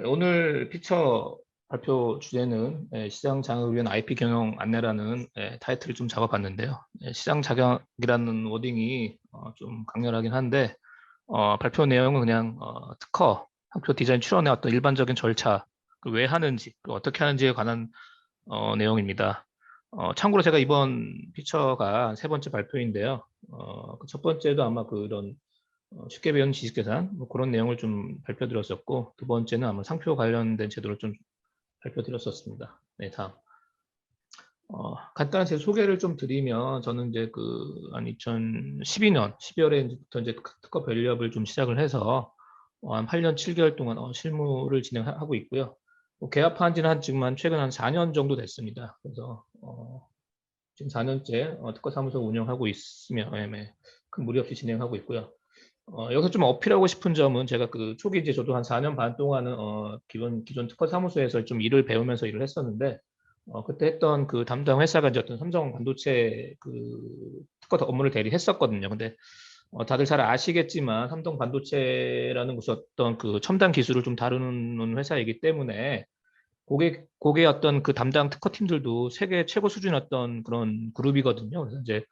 오늘 피처 발표 주제는 시장 장악을 위한 IP 경영 안내라는 타이틀을 좀 잡아봤는데요. 시장 장악이라는 워딩이 좀 강렬하긴 한데 발표 내용은 그냥 특허, 상표 디자인 출원의 어떤 일반적인 절차, 왜 하는지, 어떻게 하는지에 관한 내용입니다. 참고로 제가 이번 피처가 세 번째 발표인데요. 그첫 번째도 아마 그런 쉽게 배우는 지식계산 뭐 그런 내용을 좀 발표드렸었고, 두 번째는 아마 상표 관련된 제도를 좀 발표드렸었습니다. 네, 다음. 간단한 제 소개를 좀 드리면, 저는 이제 한 2012년 12월에부터 이제 특허 밸류업을 좀 시작을 해서 한 8년 7개월 동안 실무를 진행하고 있고요. 개업한 지는 지금 최근 한 4년 정도 됐습니다. 그래서 지금 4년째 특허 사무소 운영하고 있으며 큰 무리 없이 진행하고 있고요. 여기서 좀 어필하고 싶은 점은, 제가 초기 이제 저도 한 4년 반 동안은 기존 특허 사무소에서 좀 일을 배우면서 일을 했었는데, 그때 했던 그 담당 회사가 이제 어떤 삼성 반도체 특허 업무를 대리했었거든요. 근데 다들 잘 아시겠지만 삼성 반도체라는 곳이 어떤 첨단 기술을 좀 다루는 회사이기 때문에 고객의 어떤 담당 특허팀들도 세계 최고 수준의 어떤 그런 그룹이거든요. 그래서 이제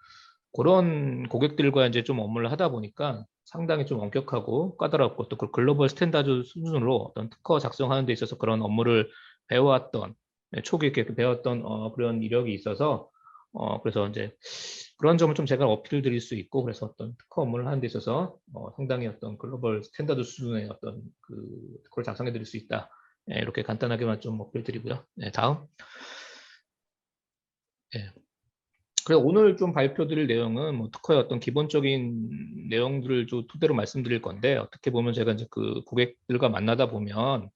그런 고객들과 이제 좀 업무를 하다 보니까 상당히 좀 엄격하고 까다롭고, 또 글로벌 스탠다드 수준으로 어떤 특허 작성하는 데 있어서 그런 업무를 배워왔던, 초기 이렇게 배웠던 그런 이력이 있어서 그래서 이제 그런 점을 좀 제가 어필을 드릴 수 있고, 그래서 어떤 특허 업무를 하는 데 있어서 상당히 어떤 글로벌 스탠다드 수준의 어떤 특허를 작성해 드릴 수 있다. 이렇게 간단하게만 좀 어필 드리고요. 네, 다음. 예. 그래서 오늘 좀 발표드릴 내용은 뭐 특허의 어떤 기본적인 내용들을 좀 토대로 말씀드릴 건데, 어떻게 보면 제가 이제 고객들과 만나다 보면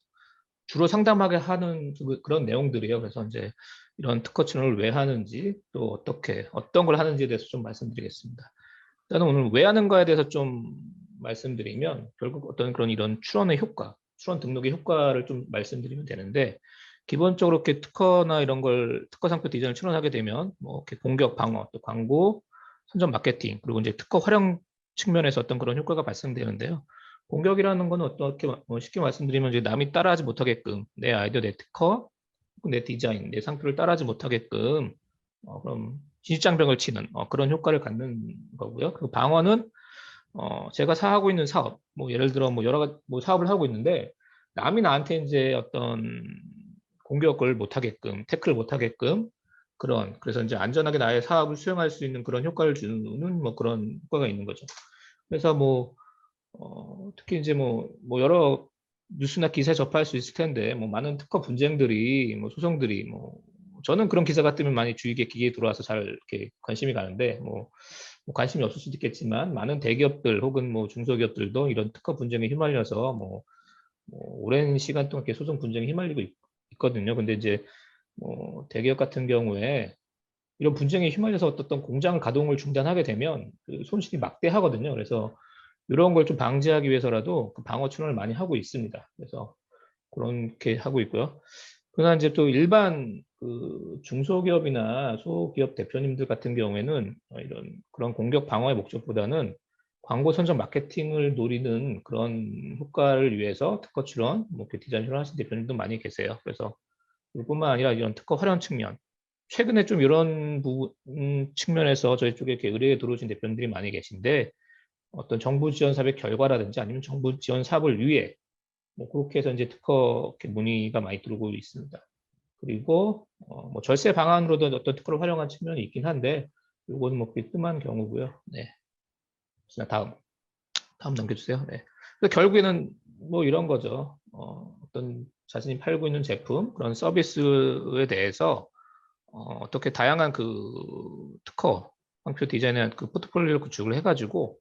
주로 상담하게 하는 그런 내용들이에요. 그래서 이제 이런 특허 출원을 왜 하는지, 또 어떤 걸 하는지에 대해서 좀 말씀드리겠습니다. 일단은 오늘 왜 하는가에 대해서 좀 말씀드리면, 결국 어떤 이런 출원의 효과, 출원 등록의 효과를 좀 말씀드리면 되는데, 기본적으로 이렇게 특허나 이런 걸 특허 상표 디자인을 출원하게 되면 뭐 이렇게 공격, 방어, 또 광고, 선전 마케팅, 그리고 이제 특허 활용 측면에서 어떤 그런 효과가 발생되는데요. 공격이라는 건 어떻게 쉽게 말씀드리면, 이제 남이 따라하지 못하게끔 내 아이디어, 내 특허, 내 디자인, 내 상표를 따라하지 못하게끔 그럼 진입장벽을 치는 그런 효과를 갖는 거고요. 그 방어는 제가 하고 있는 사업, 뭐 예를 들어 뭐 여러 가지 뭐 사업을 하고 있는데, 남이 나한테 이제 어떤 공격을 못하게끔, 태클을 못하게끔, 그래서 이제 안전하게 나의 사업을 수행할 수 있는 그런 효과를 주는 뭐 그런 효과가 있는 거죠. 그래서 뭐 특히 이제 뭐 여러 뉴스나 기사에 접할 수 있을 텐데, 뭐 많은 특허 분쟁들이, 뭐 소송들이, 뭐 저는 그런 기사가 뜨면 많이 주의 깊게 들어와서 잘 이렇게 관심이 가는데, 뭐 관심이 없을 수도 있겠지만, 많은 대기업들 혹은 뭐 중소기업들도 이런 특허 분쟁에 휘말려서 뭐 오랜 시간 동안 이렇게 소송 분쟁에 휘말리고 있거든요. 근데 이제 뭐 대기업 같은 경우에 이런 분쟁에 휘말려서 어떤 공장 가동을 중단하게 되면 손실이 막대하거든요. 그래서 이런 걸 좀 방지하기 위해서라도 방어 출원을 많이 하고 있습니다. 그래서 그렇게 하고 있고요. 그러나 이제 또 일반 중소기업이나 소기업 대표님들 같은 경우에는 그런 공격 방어의 목적보다는 광고 선전 마케팅을 노리는 그런 효과를 위해서 특허 출원, 뭐 디자인 출원하시는 대표님도 많이 계세요. 그래서 이뿐만 아니라 이런 특허 활용 측면, 최근에 좀 이런 부분 측면에서 저희 쪽에 이렇게 의뢰에 들어오신 대표님들이 많이 계신데, 어떤 정부 지원 사업의 결과라든지 아니면 정부 지원 사업을 위해 뭐 그렇게 해서 이제 특허 문의가 많이 들어오고 있습니다. 그리고 뭐 절세 방안으로도 어떤 특허를 활용한 측면이 있긴 한데, 이건 뭐 뜸한 경우고요. 네. 다음 넘겨주세요. 네. 그래서 결국에는 뭐 이런 거죠. 어떤 자신이 팔고 있는 제품, 그런 서비스에 대해서 어떻게 다양한 특허, 상표 디자인의 포트폴리오를 구축을 해가지고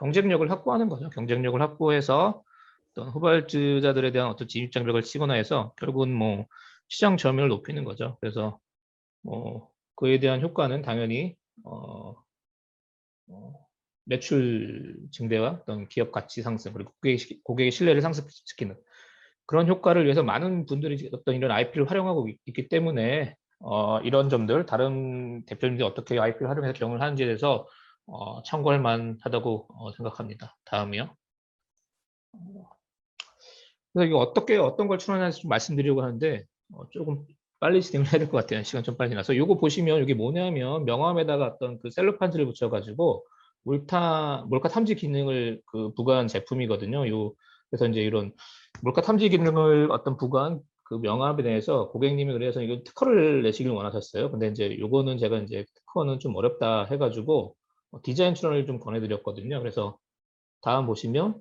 경쟁력을 확보하는 거죠. 경쟁력을 확보해서 어떤 후발주자들에 대한 어떤 진입 장벽을 치거나 해서 결국은 뭐 시장 점유율을 높이는 거죠. 그래서 뭐 그에 대한 효과는 당연히 매출 증대와 어떤 기업 가치 상승, 그리고 고객의 신뢰를 상승시키는 그런 효과를 위해서 많은 분들이 어떤 이런 IP를 활용하고 있기 때문에 이런 점들, 다른 대표님들이 어떻게 IP를 활용해서 경영을 하는지에 대해서 참고할 만하다고 생각합니다. 다음이요. 그래서 이거 어떤 걸 출원하는지 좀 말씀드리려고 하는데 조금 빨리 진행을 해야 될 것 같아요. 시간 좀 빨리 지나서. 이거 보시면 이게 뭐냐면 명암에다가 어떤 그 셀로판지를 붙여가지고 몰카 탐지 기능을 그 부과한 제품이거든요. 그래서 이제 이런 몰카 탐지 기능을 어떤 부과한 그 명함에 대해서 고객님이 그래서 이거 특허를 내시길 원하셨어요. 근데 이제 요거는 제가 이제 특허는 좀 어렵다 해가지고 디자인 출원을 좀 권해드렸거든요. 그래서 다음 보시면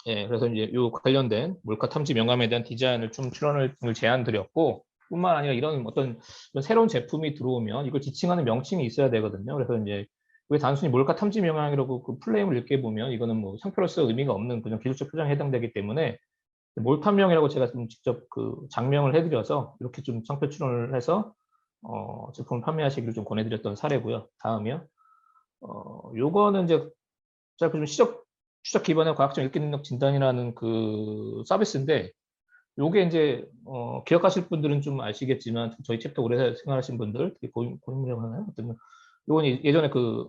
예, 그래서 이제 요 관련된 몰카 탐지 명함에 대한 디자인을 좀 출원을 제안 드렸고, 뿐만 아니라 이런 새로운 제품이 들어오면 이걸 지칭하는 명칭이 있어야 되거든요. 그래서 이제 왜 단순히 몰카 탐지 명함이라고 그 플레임을 읽게 보면 이거는 뭐 상표로서 의미가 없는 그냥 기술적 표장에 해당되기 때문에 몰판명이라고 제가 좀 직접 그 장명을 해드려서 이렇게 좀 상표 출원을 해서 제품을 판매하시기를 좀 권해드렸던 사례고요. 다음이요. 요거는 이제 제가 좀 추적 기반의 과학적 읽기 능력 진단이라는 그 서비스인데, 요게 이제 기억하실 분들은 좀 아시겠지만 저희 챕터 오래 생활하신 분들 되게 고인물이라고 하나요? 어떤 요건 예전에 그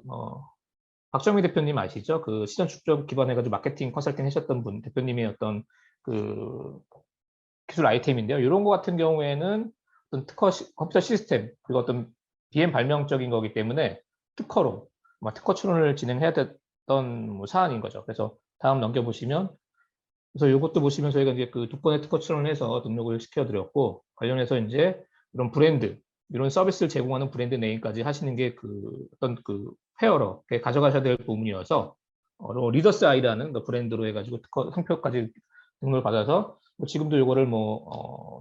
박정희 대표님 아시죠? 그 시장 축적 기반해가지고 마케팅 컨설팅 하셨던 분 대표님의 어떤 그 기술 아이템인데요. 이런 거 같은 경우에는 어떤 컴퓨터 시스템 그리고 어떤 BM 발명적인 거기 때문에 특허로 특허 출원을 진행해야 됐던 뭐 사안인 거죠. 그래서 다음 넘겨보시면, 그래서 이것도 보시면 저희가 이제 그 두 건의 특허 출원을 해서 등록을 시켜드렸고, 관련해서 이제 이런 브랜드, 이런 서비스를 제공하는 브랜드 네임까지 하시는 게 그 어떤 그 페어러 가져가셔야 될 부분이어서 리더스 아이라는 그 브랜드로 해가지고 특허 상표까지 등록을 받아서 지금도 이거를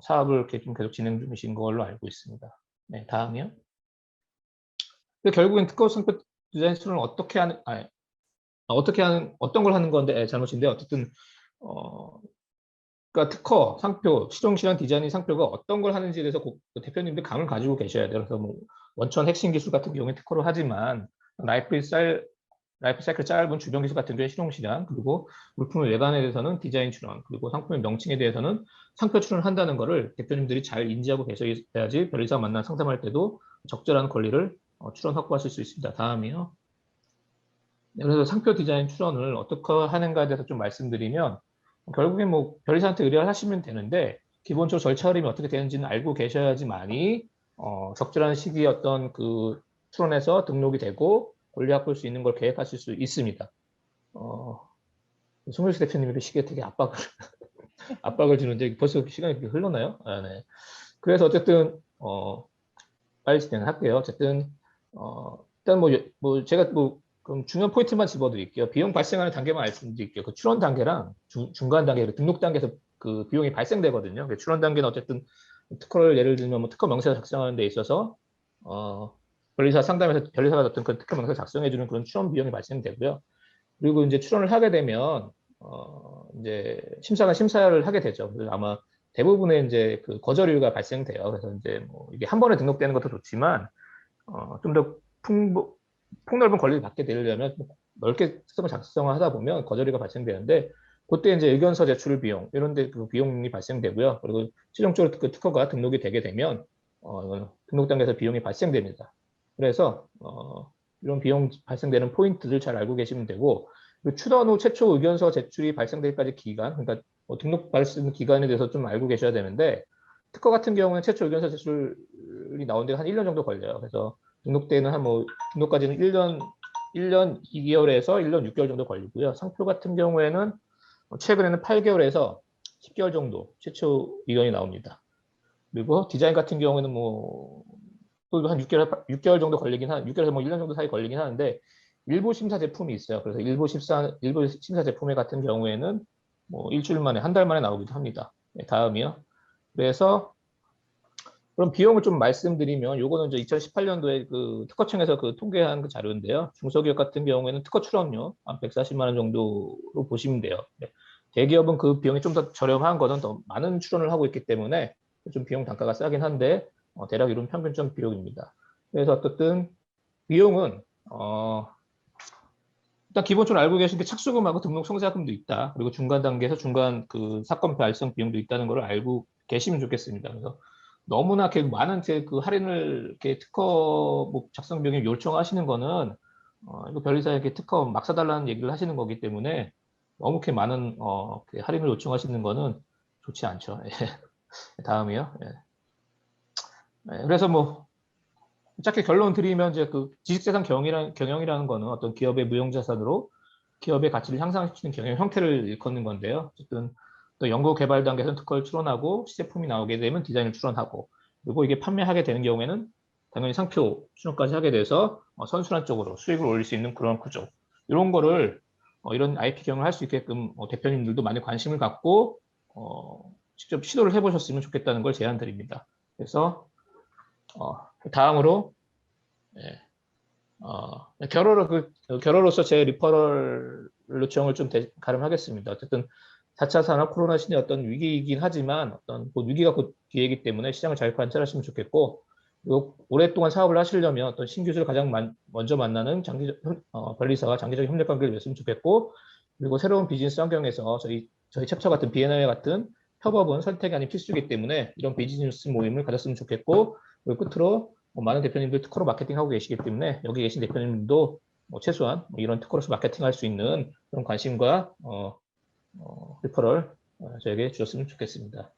사업을 이렇게 좀 계속 진행 중이신 걸로 알고 있습니다. 네, 다음이요. 결국엔 특허 상표 디자인 수준을 어떤 걸 하는 건데 잘못인데 어쨌든 그러니까 특허, 상표, 시종실현 디자인 상표가 어떤 걸 하는지에 대해서 그 대표님들 감을 가지고 계셔야 돼요. 그래서 뭐 원천 핵심 기술 같은 경우에 특허를 하지만 라이프 사이클 짧은 주변 기술 같은 경우에 실용실현, 그리고 물품의 외관에 대해서는 디자인 출원, 그리고 상품의 명칭에 대해서는 상표 출원을 한다는 것을 대표님들이 잘 인지하고 계셔야지 변리사 만나 상담할 때도 적절한 권리를 출원 확보하실 수 있습니다. 다음이요. 네, 그래서 상표 디자인 출원을 어떻게 하는가에 대해서 좀 말씀드리면, 결국에 뭐 변리사한테 의뢰를 하시면 되는데 기본적으로 절차 흐름이 어떻게 되는지는 알고 계셔야지만이 적절한 시기에 어떤 그 출원에서 등록이 되고 권리 확보할 수 있는 걸 계획하실 수 있습니다. 송일수 대표님이 그 시기에 되게 압박을 주는데 벌써 시간이 그렇게 흘렀나요? 아, 네. 그래서 어쨌든 빨리 진행할게요. 어쨌든 일단 뭐 제가 뭐 그럼 중요한 포인트만 집어드릴게요. 비용 발생하는 단계만 말씀드릴게요. 그 출원 단계랑 중간 단계, 등록 단계에서 그 비용이 발생되거든요. 출원 단계는 어쨌든 특허를 예를 들면 뭐 특허 명세서 작성하는 데 있어서 변리사 상담에서 변리사가 어떤 그 특허 명세서 작성해주는 그런 출원 비용이 발생되고요. 그리고 이제 출원을 하게 되면 이제 심사를 하게 되죠. 그래서 아마 대부분의 이제 그 거절유가 발생돼요. 그래서 이제 뭐 이게 한 번에 등록되는 것도 좋지만 좀 더 폭넓은 권리를 받게 되려면 넓게 특성을 작성을 하다 보면 거절유가 발생되는데, 그때 이제 의견서 제출 비용 이런 데 그 비용이 발생되고요. 그리고 최종적으로 그 특허가 등록이 되게 되면 등록 단계에서 비용이 발생됩니다. 그래서 이런 비용 발생되는 포인트를 잘 알고 계시면 되고, 출원 후 최초 의견서 제출이 발생되기까지 기간, 그러니까 등록 받을 수 있는 기간에 대해서 좀 알고 계셔야 되는데, 특허 같은 경우는 최초 의견서 제출이 나온 데가 한 1년 정도 걸려요. 그래서 등록 때는 등록까지는 1년 2개월에서 1년 6개월 정도 걸리고요. 상표 같은 경우에는 최근에는 8개월에서 10개월 정도 최초 의견이 나옵니다. 그리고 디자인 같은 경우에는 뭐 또 한 6개월 정도 걸리긴 6개월에서 뭐 1년 정도 사이 걸리긴 하는데, 일부 심사 제품이 있어요. 그래서 일부 심사 제품 같은 경우에는 뭐 일주일 만에, 한 달 만에 나오기도 합니다. 네, 다음이요. 그래서 그럼 비용을 좀 말씀드리면, 요거는 이제 2018년도에 그 특허청에서 그 통계한 그 자료인데요. 중소기업 같은 경우에는 특허 출원료 한 140만 원 정도로 보시면 돼요. 네. 대기업은 그 비용이 좀 더 저렴한 거는 더 많은 출원을 하고 있기 때문에 좀 비용 단가가 싸긴 한데 대략 이런 평균적 비용입니다. 그래서 어쨌든 비용은 일단 기본적으로 알고 계신 게 착수금하고 등록 성사금도 있다. 그리고 중간 단계에서 중간 그 사건 발생 비용도 있다는 걸 알고 계시면 좋겠습니다. 그래서 너무나 많은 그 할인을 이렇게 특허 뭐 작성 비용에 요청하시는 거는 이거 변리사에게 특허 막 사달라는 얘기를 하시는 거기 때문에 너무 이렇게 많은 할인을 요청하시는 거는 좋지 않죠. 예. 다음이요. 예. 예, 그래서 뭐 짧게 결론 드리면 이제 그 지식재산 경영이라는 거는 어떤 기업의 무형자산으로 기업의 가치를 향상시키는 경영 형태를 일컫는 건데요. 어쨌든 또 연구 개발 단계에서는 특허를 출원하고 시제품이 나오게 되면 디자인을 출원하고 그리고 이게 판매하게 되는 경우에는 당연히 상표 출원까지 하게 돼서 선순환 쪽으로 수익을 올릴 수 있는 그런 구조. 이런 거를 이런 IP 경영을 할 수 있게끔 대표님들도 많이 관심을 갖고 직접 시도를 해보셨으면 좋겠다는 걸 제안 드립니다. 그래서 다음으로 예, 결어로서 제 리퍼럴 요청을 좀 가름하겠습니다. 어쨌든 4차 산업 코로나 시대 어떤 위기이긴 하지만 어떤 위기가 곧 기회이기 때문에 시장을 잘 관찰하시면 좋겠고 그리고 오랫동안 사업을 하시려면 어떤 신규주를 가장 먼저 만나는 관리사와 장기적인 협력 관계를 맺으면 좋겠고 그리고 새로운 비즈니스 환경에서 저희 챕터 같은 B&I 같은 협업은 선택이 아닌 필수이기 때문에 이런 비즈니스 모임을 가졌으면 좋겠고 그리고 끝으로 많은 대표님들 특허로 마케팅하고 계시기 때문에 여기 계신 대표님도 최소한 이런 특허로서 마케팅할 수 있는 그런 관심과 리퍼럴 저에게 주셨으면 좋겠습니다.